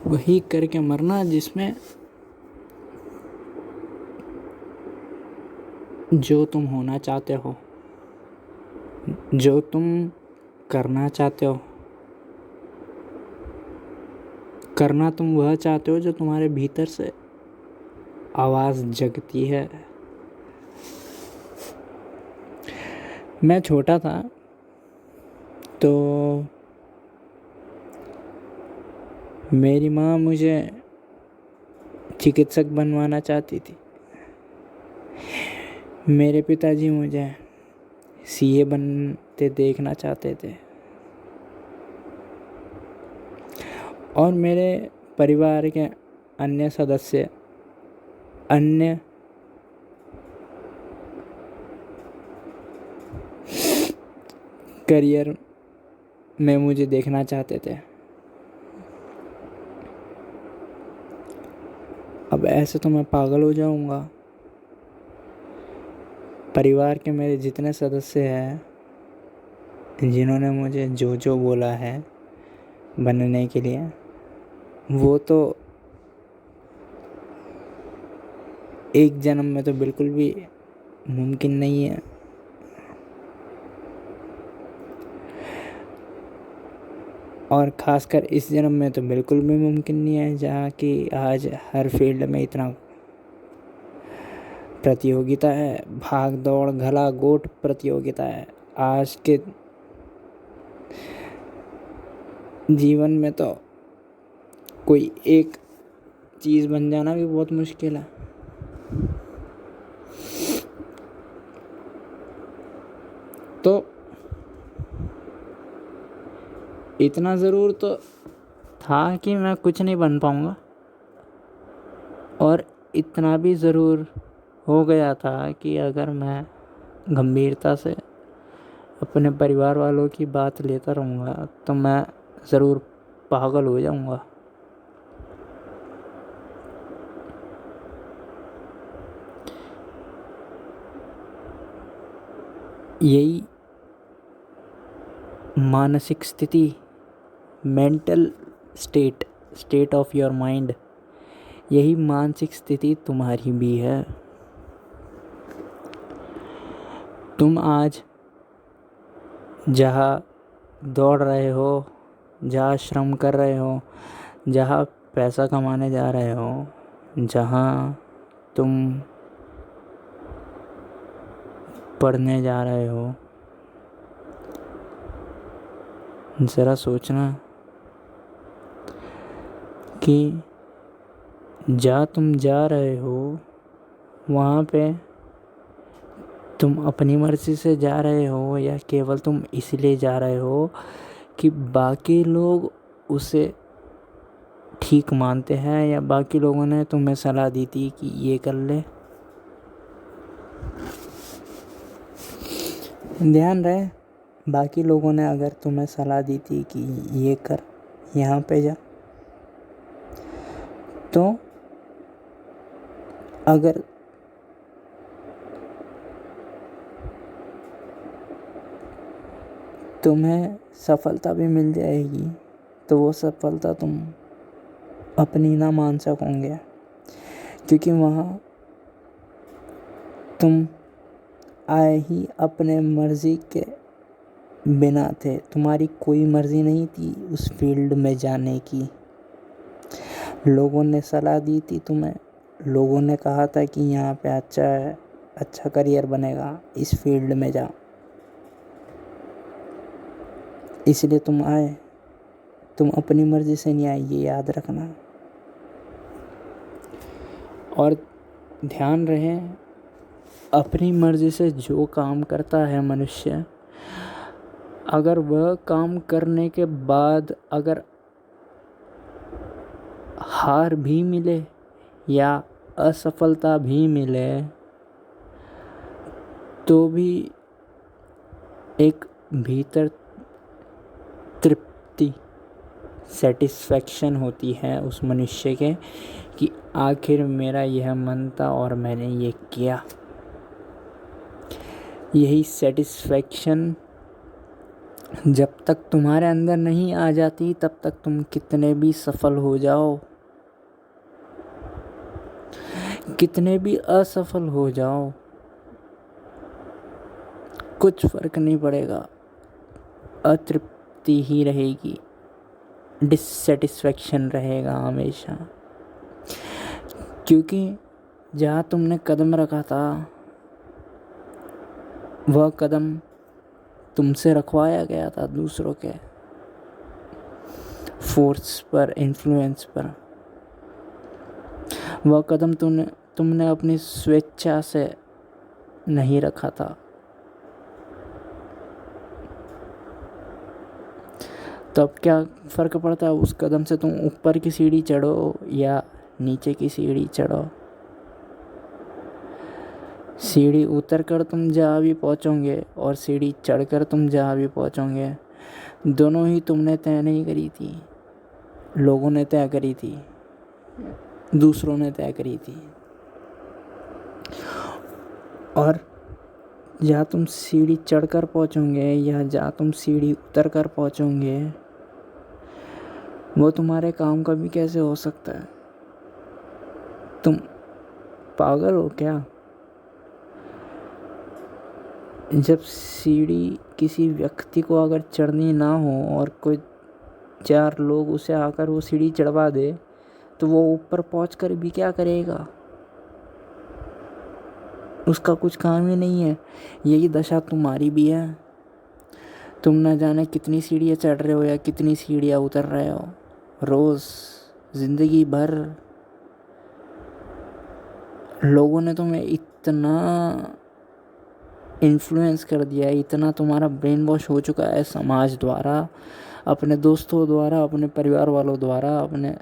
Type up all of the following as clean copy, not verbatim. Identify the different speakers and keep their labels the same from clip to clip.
Speaker 1: वही करके मरना जिसमें जो तुम होना चाहते हो, जो तुम करना चाहते हो, करना तुम वह चाहते हो जो तुम्हारे भीतर से आवाज़ जगती है। मैं छोटा था तो मेरी माँ मुझे चिकित्सक बनवाना चाहती थी। मेरे पिताजी मुझे सीए बनते देखना चाहते थे। और मेरे परिवार के अन्य सदस्य अन्य करियर में मुझे देखना चाहते थे। अब ऐसे तो मैं पागल हो जाऊंगा। परिवार के मेरे जितने सदस्य हैं जिन्होंने मुझे जो जो बोला है बनने के लिए, वो तो एक जन्म में तो बिल्कुल भी मुमकिन नहीं है। और ख़ासकर इस जन्म में तो बिल्कुल भी मुमकिन नहीं है, जहाँ कि आज हर फील्ड में इतना प्रतियोगिता है, भाग दौड़ घला गोट प्रतियोगिता है। आज के जीवन में तो कोई एक चीज़ बन जाना भी बहुत मुश्किल है। तो इतना ज़रूर तो था कि मैं कुछ नहीं बन पाऊँगा, और इतना भी ज़रूर हो गया था कि अगर मैं गंभीरता से अपने परिवार वालों की बात लेता रहूँगा तो मैं ज़रूर पागल हो जाऊँगा। यही मानसिक स्थिति, mental state of your mind, यही मानसिक स्थिति तुम्हारी भी है। तुम आज जहाँ दौड़ रहे हो, जहाँ श्रम कर रहे हो, जहाँ पैसा कमाने जा रहे हो, जहाँ तुम पढ़ने जा रहे हो, ज़रा सोचना कि जहाँ तुम जा रहे हो वहाँ पे तुम अपनी मर्ज़ी से जा रहे हो या केवल तुम इसलिए जा रहे हो कि बाकी लोग उसे ठीक मानते हैं, या बाकी लोगों ने तुम्हें सलाह दी थी कि ये कर ले। ध्यान रहे, बाकी लोगों ने अगर तुम्हें सलाह दी थी कि ये कर, यहाँ पे जा, तो अगर तुम्हें सफलता भी मिल जाएगी तो वो सफलता तुम अपनी ना मान सकोगे, क्योंकि वहाँ तुम आए ही अपने मर्ज़ी के बिना थे। तुम्हारी कोई मर्ज़ी नहीं थी उस फील्ड में जाने की। लोगों ने सलाह दी थी तुम्हें, लोगों ने कहा था कि यहाँ पे अच्छा है, अच्छा करियर बनेगा, इस फील्ड में जा, इसलिए तुम आए। तुम अपनी मर्ज़ी से नहीं आए, ये याद रखना। और ध्यान रहे, अपनी मर्ज़ी से जो काम करता है मनुष्य, अगर वह काम करने के बाद अगर हार भी मिले या असफलता भी मिले तो भी एक भीतर तृप्ति, सेटिस्फैक्शन होती है उस मनुष्य के कि आखिर मेरा यह मन था और मैंने ये किया। यही सेटिस्फैक्शन जब तक तुम्हारे अंदर नहीं आ जाती तब तक तुम कितने भी सफल हो जाओ, कितने भी असफल हो जाओ, कुछ फर्क नहीं पड़ेगा, अतृप्ति ही रहेगी, डिससेटिस्फैक्शन रहेगा हमेशा। क्योंकि जहाँ तुमने कदम रखा था वह कदम तुमसे रखवाया गया था दूसरों के फोर्स पर, इन्फ्लुएंस पर। वह कदम तुमने अपनी स्वेच्छा से नहीं रखा था। तो अब क्या फ़र्क पड़ता है उस कदम से, तुम ऊपर की सीढ़ी चढ़ो या नीचे की सीढ़ी चढ़ो। सीढ़ी उतर कर तुम जहाँ भी पहुँचोगे और सीढ़ी चढ़कर तुम जहाँ भी पहुँचोगे, दोनों ही तुमने तय नहीं करी थी, लोगों ने तय करी थी, दूसरों ने तय करी थी। और जहाँ तुम सीढ़ी चढ़कर पहुँचोगे या जहाँ तुम सीढ़ी उतर कर पहुँचोगे, वो तुम्हारे काम का भी कैसे हो सकता है? तुम पागल हो क्या? जब सीढ़ी किसी व्यक्ति को अगर चढ़नी ना हो और कोई 4 लोग उसे आकर वो सीढ़ी चढ़वा दे, तो वो ऊपर पहुंचकर भी क्या करेगा? उसका कुछ काम ही नहीं है। यही दशा तुम्हारी भी है। तुम न जाने कितनी सीढ़ियाँ चढ़ रहे हो या कितनी सीढ़ियाँ उतर रहे हो रोज़, ज़िंदगी भर। लोगों ने तुम्हें इतना इन्फ्लुएंस कर दिया है, इतना तुम्हारा ब्रेन वॉश हो चुका है समाज द्वारा, अपने दोस्तों द्वारा, अपने परिवार वालों द्वारा, अपने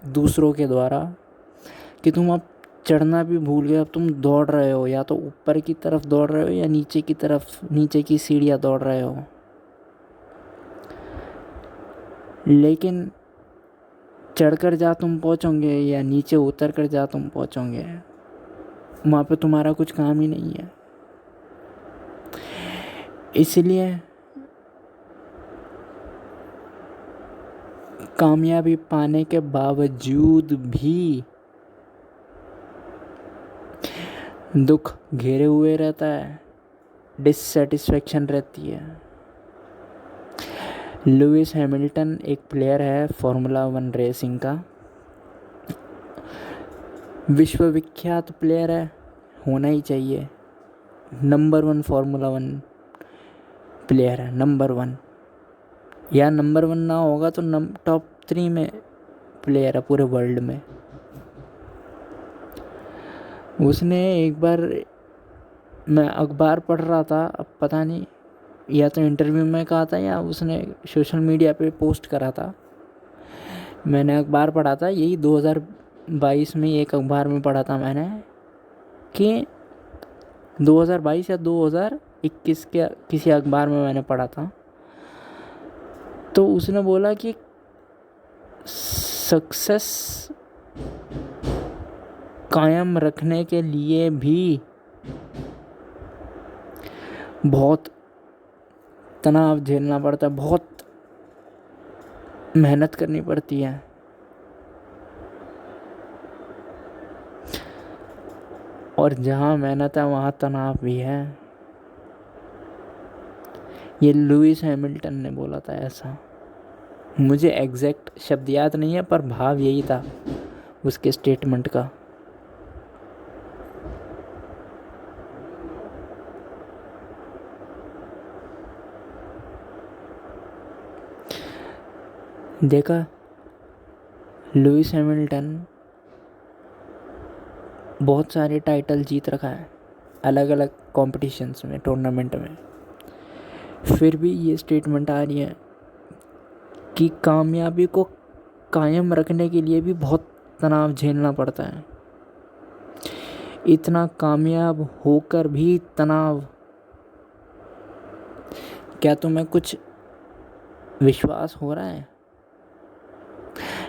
Speaker 1: दूसरों के द्वारा, कि तुम अब चढ़ना भी भूल गए। अब तुम दौड़ रहे हो, या तो ऊपर की तरफ दौड़ रहे हो या नीचे की तरफ, नीचे की सीढ़ियाँ दौड़ रहे हो। लेकिन चढ़कर जा तुम पहुँचोगे या नीचे उतर कर जा तुम पहुँचोगे, वहाँ पे तुम्हारा कुछ काम ही नहीं है। इसलिए कामयाबी पाने के बावजूद भी दुख घेरे हुए रहता है, डिससेटिस्फैक्शन रहती है। लुइस हैमिल्टन एक प्लेयर है फार्मूला 1 रेसिंग का, विश्वविख्यात प्लेयर है, होना ही चाहिए। नंबर 1 फार्मूला 1 प्लेयर है, नंबर 1, या नंबर 1 ना होगा तो टॉप 3 में प्लेयर है पूरे वर्ल्ड में। उसने एक बार, मैं अखबार पढ़ रहा था, अब पता नहीं या तो इंटरव्यू में कहा था या उसने सोशल मीडिया पे पोस्ट करा था, मैंने अखबार पढ़ा था, यही 2022 में एक अखबार में पढ़ा था मैंने, कि 2022 या 2021 के किसी अखबार में मैंने पढ़ा था। तो उसने बोला कि सक्सेस कायम रखने के लिए भी बहुत तनाव झेलना पड़ता है, बहुत मेहनत करनी पड़ती है। और जहाँ मेहनत है वहाँ तनाव भी है। ये लुइस हैमिल्टन ने बोला था ऐसा। मुझे एग्जैक्ट शब्द याद नहीं है, पर भाव यही था उसके स्टेटमेंट का। देखा, लुइस हैमिल्टन बहुत सारे टाइटल जीत रखा है अलग अलग कॉम्पिटिशन्स में, टूर्नामेंट में, फिर भी ये स्टेटमेंट आ रही है कि कामयाबी को कायम रखने के लिए भी बहुत तनाव झेलना पड़ता है। इतना कामयाब होकर भी तनाव। क्या तुम्हें कुछ विश्वास हो रहा है?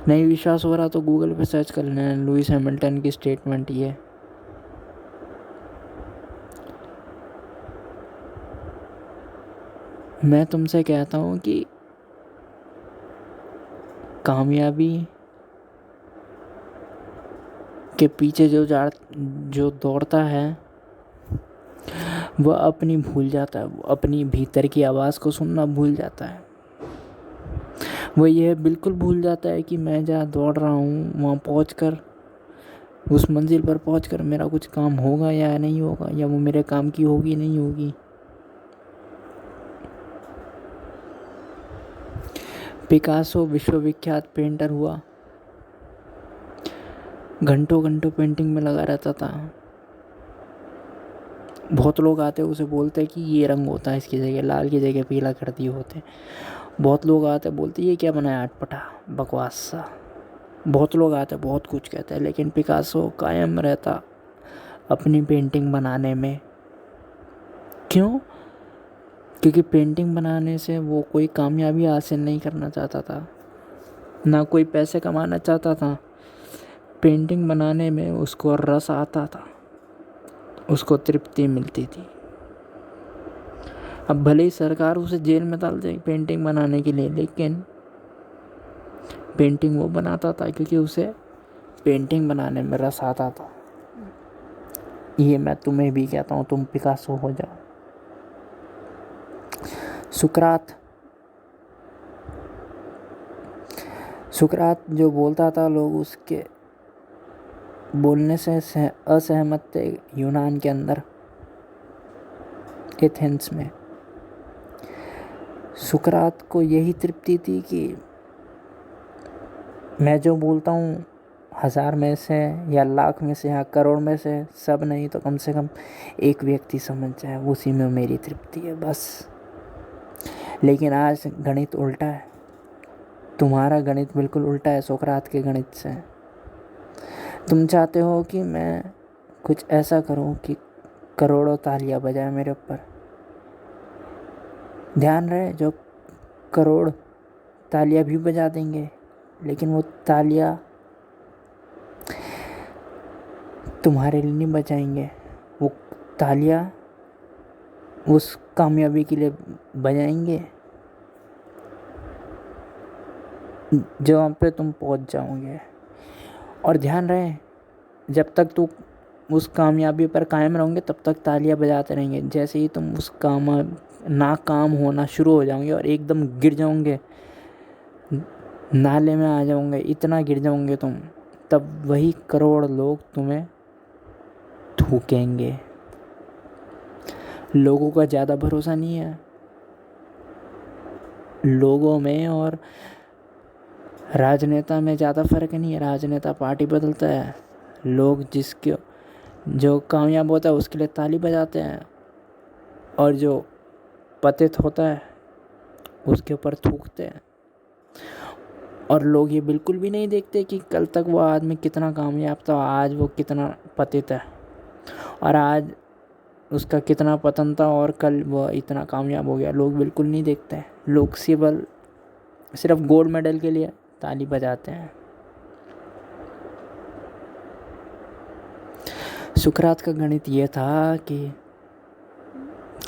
Speaker 1: नहीं विश्वास हो रहा तो गूगल पे सर्च कर लेना, लुइस हैमिल्टन की स्टेटमेंट ये। मैं तुमसे कहता हूँ कि कामयाबी के पीछे जो दौड़ता है वह अपनी भूल जाता है, वो अपनी भीतर की आवाज़ को सुनना भूल जाता है। वो यह बिल्कुल भूल जाता है कि मैं जहाँ दौड़ रहा हूँ वहाँ पहुँचकर, उस मंजिल पर पहुँचकर मेरा कुछ काम होगा या नहीं होगा, या वो मेरे काम की होगी नहीं होगी। पिकासो विश्वविख्यात पेंटर हुआ, घंटों घंटों पेंटिंग में लगा रहता था। बहुत लोग आते उसे बोलते कि ये रंग होता है, इसकी जगह लाल की जगह पीला कर दिए होते। बहुत लोग आते बोलते ये क्या बनाया अटपटा बकवास सा। बहुत लोग आते बहुत कुछ कहते हैं, लेकिन पिकासो कायम रहता अपनी पेंटिंग बनाने में। क्यों? क्योंकि पेंटिंग बनाने से वो कोई कामयाबी हासिल नहीं करना चाहता था, ना कोई पैसे कमाना चाहता था। पेंटिंग बनाने में उसको रस आता था, उसको तृप्ति मिलती थी। अब भले ही सरकार उसे जेल में डाल जाए पेंटिंग बनाने के लिए, लेकिन पेंटिंग वो बनाता था क्योंकि उसे पेंटिंग बनाने में रस आता था। ये मैं तुम्हें भी कहता हूँ, तुम पिकासो हो जाओ। सुकरात जो बोलता था, लोग उसके बोलने से असहमत थे। यूनान के अंदर एथेंस में सुकरात को यही तृप्ति थी कि मैं जो बोलता हूँ 1000 में से या लाख में से या करोड़ में से सब नहीं तो कम से कम एक व्यक्ति समझ जाए, उसी में मेरी तृप्ति है बस। लेकिन आज गणित उल्टा है, तुम्हारा गणित बिल्कुल उल्टा है सुकरात के गणित से। तुम चाहते हो कि मैं कुछ ऐसा करूं कि करोड़ों तालियां बजाए मेरे ऊपर। ध्यान रहे, जो करोड़ तालियां भी बजा देंगे, लेकिन वो तालियां तुम्हारे लिए नहीं बजाएंगे। वो तालियां उस कामयाबी के लिए बजाएंगे जहाँ पे तुम पहुँच जाओगे। और ध्यान रहे, जब तक तुम उस कामयाबी पर कायम रहोगे तब तक तालियां बजाते रहेंगे। जैसे ही तुम उस नाकाम होना शुरू हो जाओगे और एकदम गिर जाओगे, नाले में आ जाओगे, इतना गिर जाओगे तुम, तब वही करोड़ लोग तुम्हें थूकेंगे। लोगों का ज़्यादा भरोसा नहीं है लोगों में, और राजनेता में ज़्यादा फर्क नहीं है। राजनेता पार्टी बदलता है, लोग जो कामयाब होता है उसके लिए ताली बजाते हैं, और जो पतित होता है उसके ऊपर थूकते हैं। और लोग ये बिल्कुल भी नहीं देखते कि कल तक वो आदमी कितना कामयाब था, आज वो कितना पतित है, और आज उसका कितना पतन था और कल वो इतना कामयाब हो गया। लोग बिल्कुल नहीं देखते। लोग सिर्फ गोल्ड मेडल के लिए ताली बजाते हैं। सुकरात का गणित ये था कि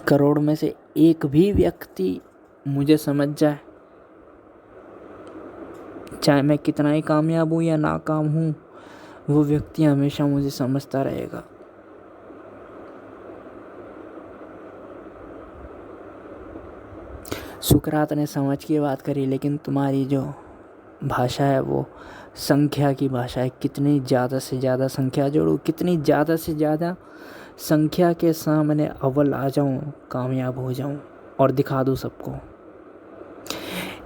Speaker 1: करोड़ में से एक भी व्यक्ति मुझे समझ जाए, चाहे मैं कितना ही कामयाब हूँ या नाकाम हूँ, वो व्यक्ति हमेशा मुझे समझता रहेगा। सुकरात ने समझ की बात करी, लेकिन तुम्हारी जो भाषा है वो संख्या की भाषा है। कितनी ज़्यादा से ज़्यादा संख्या जोड़ूं, कितनी ज़्यादा से ज़्यादा संख्या के सामने अव्वल आ जाऊं, कामयाब हो जाऊं और दिखा दूं सबको।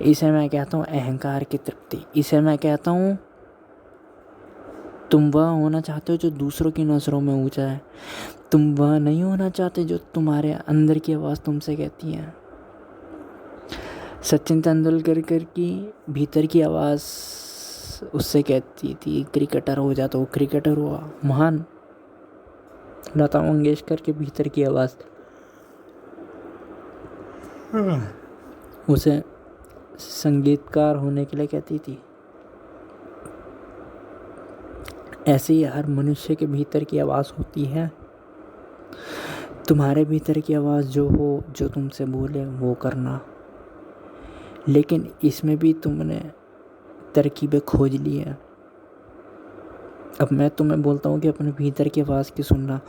Speaker 1: इसे मैं कहता हूँ अहंकार की तृप्ति। इसे मैं कहता हूँ तुम वह होना चाहते हो जो दूसरों की नज़रों में ऊंचा है। तुम वह नहीं होना चाहते जो तुम्हारे अंदर की आवाज़ तुमसे कहती है। सचिन तेंदुलकर की भीतर की आवाज़ उससे कहती थी क्रिकेटर हो जा, तो वो क्रिकेटर हुआ महान। लता मंगेशकर के भीतर की आवाज़ उसे संगीतकार होने के लिए कहती थी। ऐसे ही हर मनुष्य के भीतर की आवाज़ होती है तुम्हारे भीतर की आवाज़ जो हो, जो तुमसे बोले वो करना। लेकिन इसमें भी तुमने तरकीबें खोज ली है। अब मैं तुम्हें बोलता हूँ कि अपने भीतर की आवाज़ की सुनना।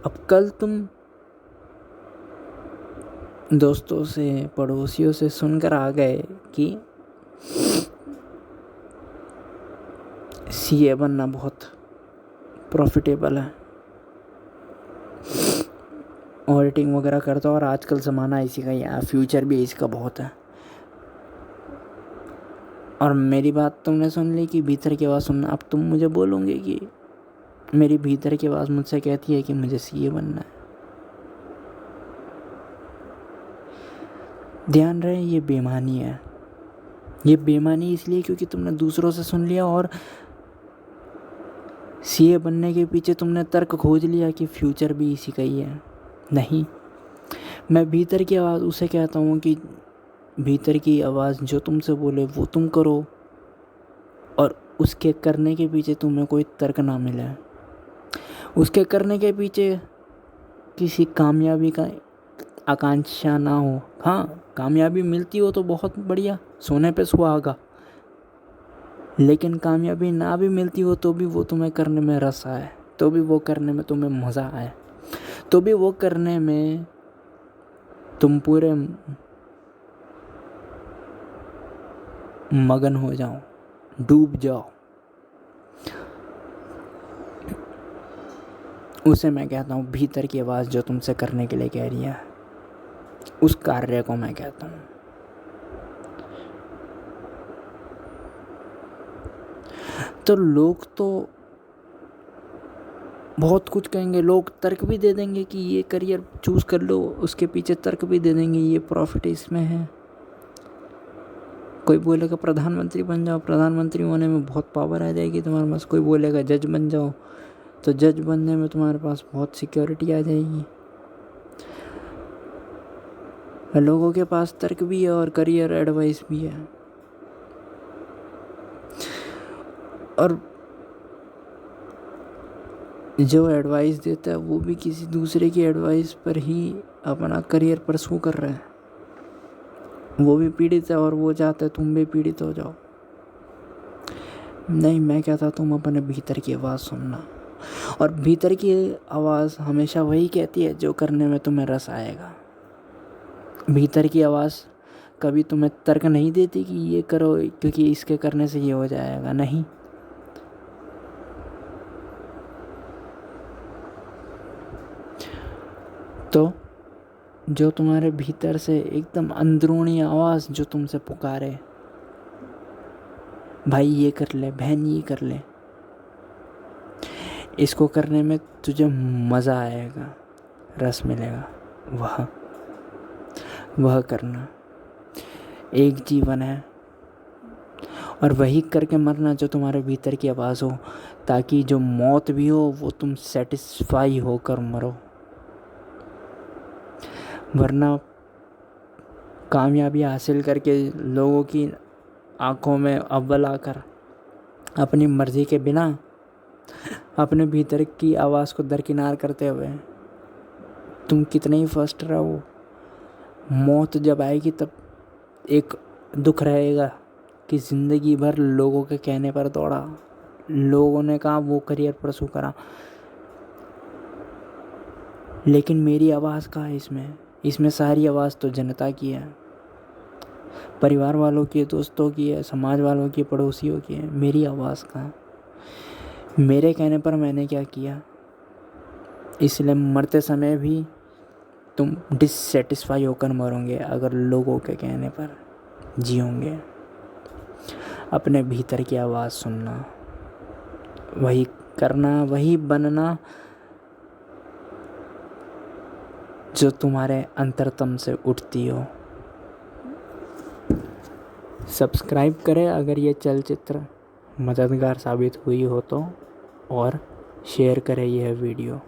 Speaker 1: अब कल तुम दोस्तों से, पड़ोसियों से सुनकर आ गए कि सीए बनना बहुत प्रॉफिटेबल है, ऑडिटिंग वगैरह करता और आजकल ज़माना इसी का ही है, फ्यूचर भी इसका बहुत है। और मेरी बात तुमने सुन ली कि भीतर की आवाज़ सुनना। अब तुम मुझे बोलोगे कि मेरी भीतर की आवाज़ मुझसे कहती है कि मुझे सीए बनना है। ध्यान रहे, ये बेईमानी है। ये बेईमानी इसलिए क्योंकि तुमने दूसरों से सुन लिया और सीए बनने के पीछे तुमने तर्क खोज लिया कि फ्यूचर भी इसी का ही है। नहीं, मैं भीतर की आवाज़ उसे कहता हूँ कि भीतर की आवाज़ जो तुमसे बोले वो तुम करो और उसके करने के पीछे तुम्हें कोई तर्क ना मिले। उसके करने के पीछे किसी कामयाबी का आकांक्षा ना हो। हाँ, कामयाबी मिलती हो तो बहुत बढ़िया, सोने पे सुहागा। लेकिन कामयाबी ना भी मिलती हो तो भी वो तुम्हें करने में रस आए, तो भी वो करने में तुम्हें मज़ा आए, तो भी वो करने में तुम पूरे मगन हो जाओ, डूब जाओ। उसे मैं कहता हूँ भीतर की आवाज़ जो तुमसे करने के लिए कह रही है, उस कार्य को मैं कहता हूँ। तो लोग तो बहुत कुछ कहेंगे, लोग तर्क भी दे देंगे कि ये करियर चूज कर लो, उसके पीछे तर्क भी दे देंगे ये प्रॉफिट इसमें है। कोई बोलेगा प्रधानमंत्री बन जाओ, प्रधानमंत्री होने में बहुत पावर आ जाएगी तुम्हारे पास। कोई बोलेगा जज बन जाओ, तो जज बनने में तुम्हारे पास बहुत सिक्योरिटी आ जाएगी। लोगों के पास तर्क भी है और करियर एडवाइस भी है। और जो एडवाइस देता है वो भी किसी दूसरे की एडवाइस पर ही अपना करियर परस्यू कर रहा है। वो भी पीड़ित है और वो चाहता है तुम भी पीड़ित हो जाओ। नहीं, मैं कहता तुम अपने भीतर की आवाज़ सुनना। और भीतर की आवाज़ हमेशा वही कहती है जो करने में तुम्हें रस आएगा। भीतर की आवाज़ कभी तुम्हें तर्क नहीं देती कि ये करो क्योंकि इसके करने से ये हो जाएगा। नहीं, तो जो तुम्हारे भीतर से एकदम अंदरूनी आवाज़ जो तुमसे पुकारे, भाई ये कर ले, बहन ये कर ले, इसको करने में तुझे मज़ा आएगा, रस मिलेगा, वह करना। एक जीवन है और वही करके मरना जो तुम्हारे भीतर की आवाज़ हो, ताकि जो मौत भी हो वो तुम सेटिस्फाई होकर मरो। वरना कामयाबी हासिल करके लोगों की आंखों में अव्वल आकर अपनी मर्ज़ी के बिना अपने भीतर की आवाज़ को दरकिनार करते हुए तुम कितने ही फर्स्ट रहो, मौत जब आएगी तब एक दुख रहेगा कि ज़िंदगी भर लोगों के कहने पर दौड़ा, लोगों ने कहा वो करियर परस्यू करा, लेकिन मेरी आवाज़ कहाँ है इसमें सारी आवाज़ तो जनता की है, परिवार वालों की है, दोस्तों की है, समाज वालों की, पड़ोसियों की है। मेरी आवाज़ कहाँ? मेरे कहने पर मैंने क्या किया? इसलिए मरते समय भी तुम डिससेटिस्फाई होकर मरोगे अगर लोगों के कहने पर जियोगे। अपने भीतर की आवाज़ सुनना, वही करना, वही बनना जो तुम्हारे अंतरतम से उठती हो। सब्सक्राइब करें अगर ये चलचित्र मददगार साबित हुई हो तो, और शेयर करें यह वीडियो।